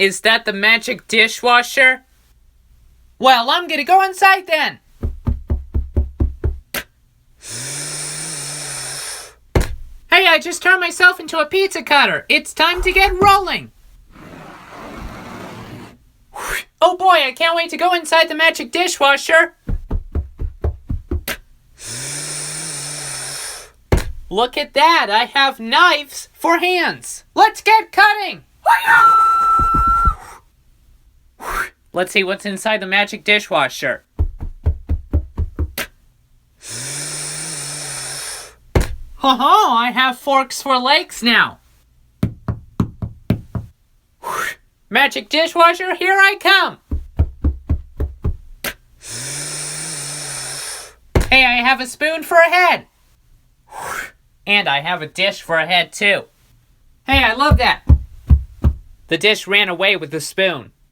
Is that the magic dishwasher? Well, I'm gonna go inside then. Hey, I just turned myself into a pizza cutter. It's time to get rolling. Oh boy, I can't wait to go inside the magic dishwasher. Look at that, I have knives for hands. Let's get cutting. Let's see what's inside the magic dishwasher. Ho-ho, I have forks for legs now. Magic dishwasher, here I come. Hey, I have a spoon for a head. And I have a dish for a head too. Hey, I love that. The dish ran away with the spoon.